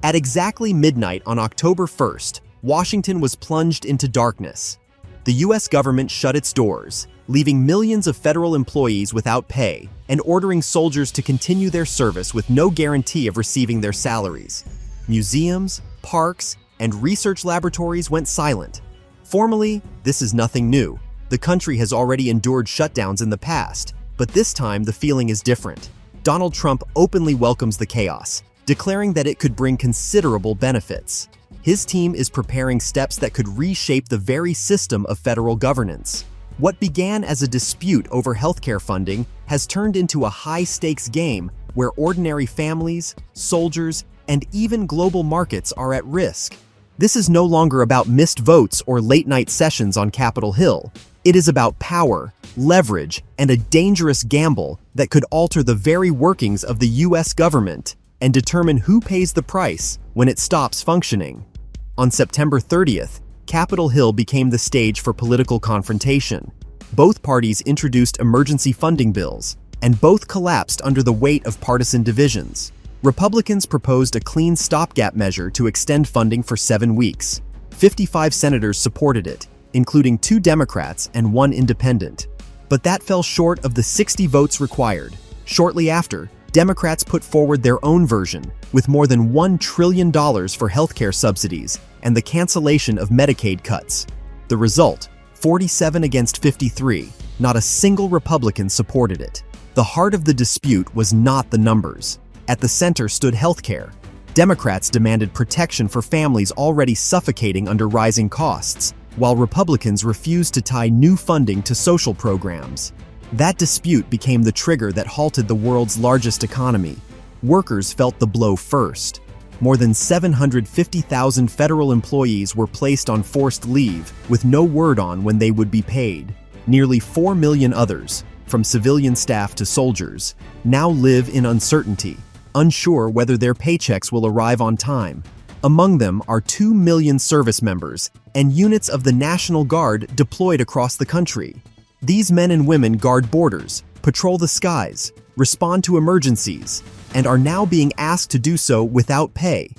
At exactly midnight on October 1st, Washington was plunged into darkness. The U.S. government shut its doors, leaving millions of federal employees without pay and ordering soldiers to continue their service with no guarantee of receiving their salaries. Museums, parks, and research laboratories went silent. Formally, this is nothing new. The country has already endured shutdowns in the past, but this time the feeling is different. Donald Trump openly welcomes the chaos, declaring that it could bring considerable benefits. His team is preparing steps that could reshape the very system of federal governance. What began as a dispute over healthcare funding has turned into a high-stakes game where ordinary families, soldiers, and even global markets are at risk. This is no longer about missed votes or late-night sessions on Capitol Hill. It is about power, leverage, and a dangerous gamble that could alter the very workings of the U.S. government and determine who pays the price when it stops functioning. On September 30th, Capitol Hill became the stage for political confrontation. Both parties introduced emergency funding bills, and both collapsed under the weight of partisan divisions. Republicans proposed a clean stopgap measure to extend funding for 7 weeks. 55 senators supported it, including 2 Democrats and 1 independent. But that fell short of the 60 votes required. Shortly after, Democrats put forward their own version, with more than $1 trillion for healthcare subsidies and the cancellation of Medicaid cuts. The result, 47 against 53, not a single Republican supported it. The heart of the dispute was not the numbers. At the center stood healthcare. Democrats demanded protection for families already suffocating under rising costs, while Republicans refused to tie new funding to social programs. That dispute became the trigger that halted the world's largest economy. Workers felt the blow first. More than 750,000 federal employees were placed on forced leave, with no word on when they would be paid. Nearly 4 million others, from civilian staff to soldiers, now live in uncertainty, unsure whether their paychecks will arrive on time. Among them are 2 million service members and units of the National Guard deployed across the country. These men and women guard borders, patrol the skies, respond to emergencies, and are now being asked to do so without pay.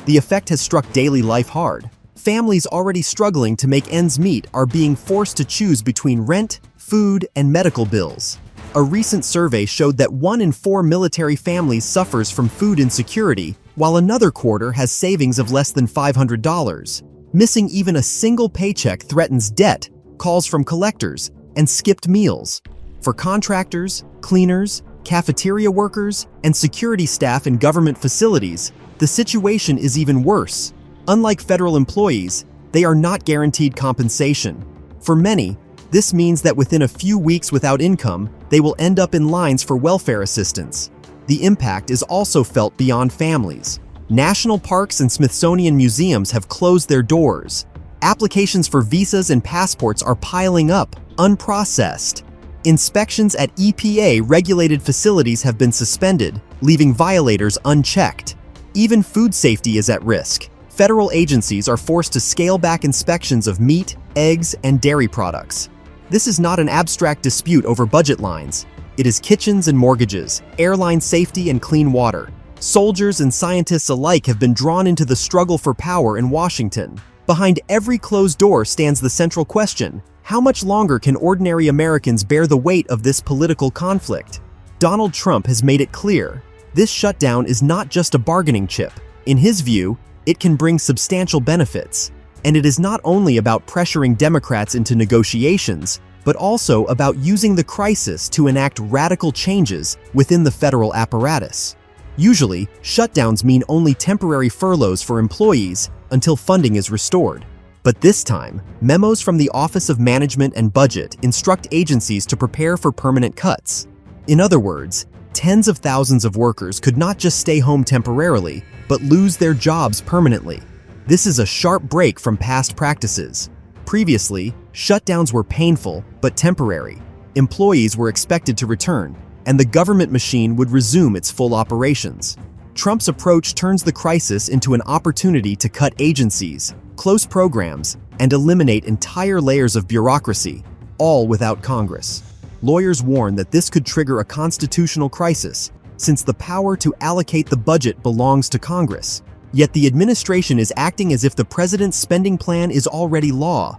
The effect has struck daily life hard. Families already struggling to make ends meet are being forced to choose between rent, food, and medical bills. A recent survey showed that 1 in 4 military families suffers from food insecurity, while another quarter has savings of less than $500. Missing even a single paycheck threatens debt, calls from collectors, and skipped meals. For contractors, cleaners, cafeteria workers, and security staff in government facilities, the situation is even worse. Unlike federal employees, they are not guaranteed compensation. For many, this means that within a few weeks without income, they will end up in lines for welfare assistance. The impact is also felt beyond families. National parks and Smithsonian museums have closed their doors. Applications for visas and passports are piling up, unprocessed. Inspections at EPA-regulated facilities have been suspended, leaving violators unchecked. Even food safety is at risk. Federal agencies are forced to scale back inspections of meat, eggs, and dairy products. This is not an abstract dispute over budget lines. It is kitchens and mortgages, airline safety and clean water. Soldiers and scientists alike have been drawn into the struggle for power in Washington. Behind every closed door stands the central question: how much longer can ordinary Americans bear the weight of this political conflict? Donald Trump has made it clear. This shutdown is not just a bargaining chip. In his view, it can bring substantial benefits. And it is not only about pressuring Democrats into negotiations, but also about using the crisis to enact radical changes within the federal apparatus. Usually, shutdowns mean only temporary furloughs for employees until funding is restored. But this time, memos from the Office of Management and Budget instruct agencies to prepare for permanent cuts. In other words, tens of thousands of workers could not just stay home temporarily, but lose their jobs permanently. This is a sharp break from past practices. Previously, shutdowns were painful but temporary. Employees were expected to return, and the government machine would resume its full operations. Trump's approach turns the crisis into an opportunity to cut agencies, close programs, and eliminate entire layers of bureaucracy, all without Congress. Lawyers warn that this could trigger a constitutional crisis, since the power to allocate the budget belongs to Congress. Yet the administration is acting as if the president's spending plan is already law.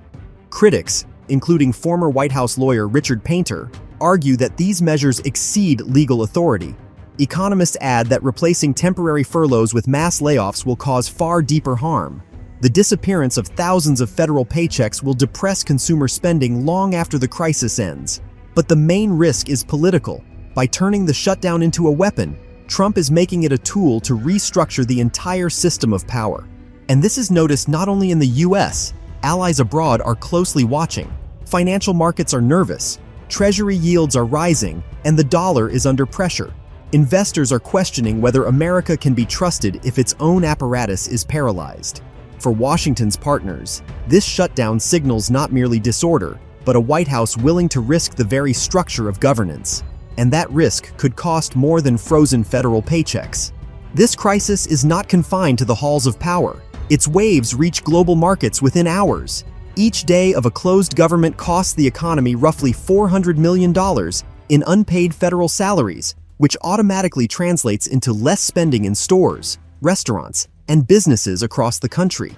Critics, including former White House lawyer Richard Painter, argue that these measures exceed legal authority. Economists add that replacing temporary furloughs with mass layoffs will cause far deeper harm. The disappearance of thousands of federal paychecks will depress consumer spending long after the crisis ends. But the main risk is political. By turning the shutdown into a weapon, Trump is making it a tool to restructure the entire system of power. And this is noticed not only in the US, allies abroad are closely watching. Financial markets are nervous, treasury yields are rising, and the dollar is under pressure. Investors are questioning whether America can be trusted if its own apparatus is paralyzed. For Washington's partners, this shutdown signals not merely disorder, but a White House willing to risk the very structure of governance. And that risk could cost more than frozen federal paychecks. This crisis is not confined to the halls of power. Its waves reach global markets within hours. Each day of a closed government costs the economy roughly $400 million in unpaid federal salaries, which automatically translates into less spending in stores, restaurants, and businesses across the country.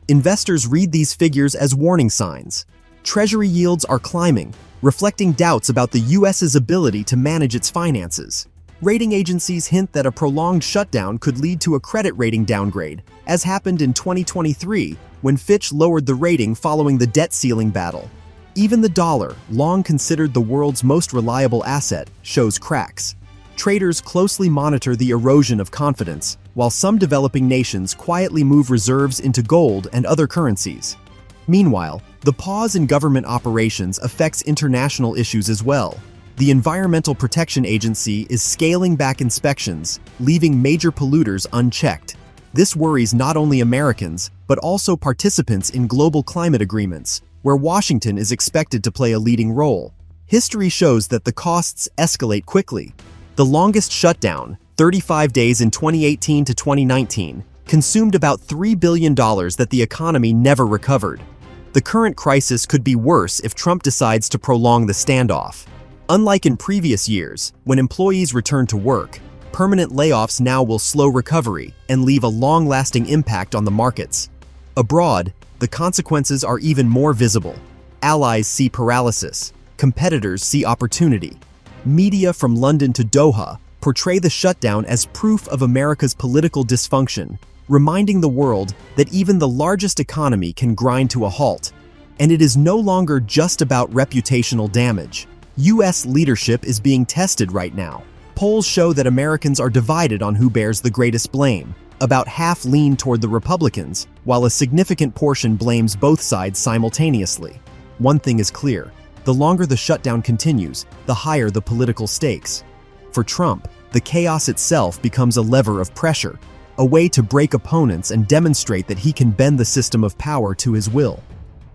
Investors read these figures as warning signs. Treasury yields are climbing, reflecting doubts about the US's ability to manage its finances. Rating agencies hint that a prolonged shutdown could lead to a credit rating downgrade, as happened in 2023 when Fitch lowered the rating following the debt ceiling battle. Even the dollar, long considered the world's most reliable asset, shows cracks. Traders closely monitor the erosion of confidence, while some developing nations quietly move reserves into gold and other currencies. Meanwhile, the pause in government operations affects international issues as well. The Environmental Protection Agency is scaling back inspections, leaving major polluters unchecked. This worries not only Americans, but also participants in global climate agreements, where Washington is expected to play a leading role. History shows that the costs escalate quickly. The longest shutdown, 35 days in 2018 to 2019, consumed about $3 billion that the economy never recovered. The current crisis could be worse if Trump decides to prolong the standoff. Unlike in previous years, when employees return to work, permanent layoffs now will slow recovery and leave a long-lasting impact on the markets. Abroad, the consequences are even more visible. Allies see paralysis, competitors see opportunity. Media from London to Doha portray the shutdown as proof of America's political dysfunction, reminding the world that even the largest economy can grind to a halt. And it is no longer just about reputational damage. US leadership is being tested right now. Polls show that Americans are divided on who bears the greatest blame. About half lean toward the Republicans, while a significant portion blames both sides simultaneously. One thing is clear: the longer the shutdown continues, the higher the political stakes. For Trump, the chaos itself becomes a lever of pressure, a way to break opponents and demonstrate that he can bend the system of power to his will.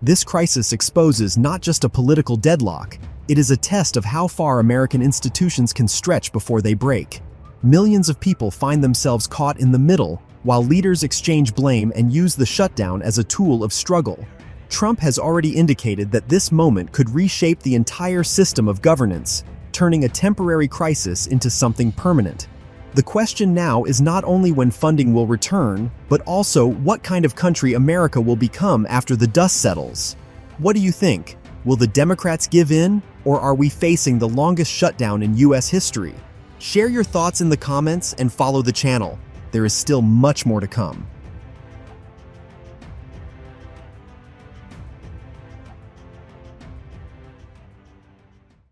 This crisis exposes not just a political deadlock, it is a test of how far American institutions can stretch before they break. Millions of people find themselves caught in the middle, while leaders exchange blame and use the shutdown as a tool of struggle. Trump has already indicated that this moment could reshape the entire system of governance, turning a temporary crisis into something permanent. The question now is not only when funding will return, but also what kind of country America will become after the dust settles. What do you think? Will the Democrats give in, or are we facing the longest shutdown in US history? Share your thoughts in the comments and follow the channel. There is still much more to come.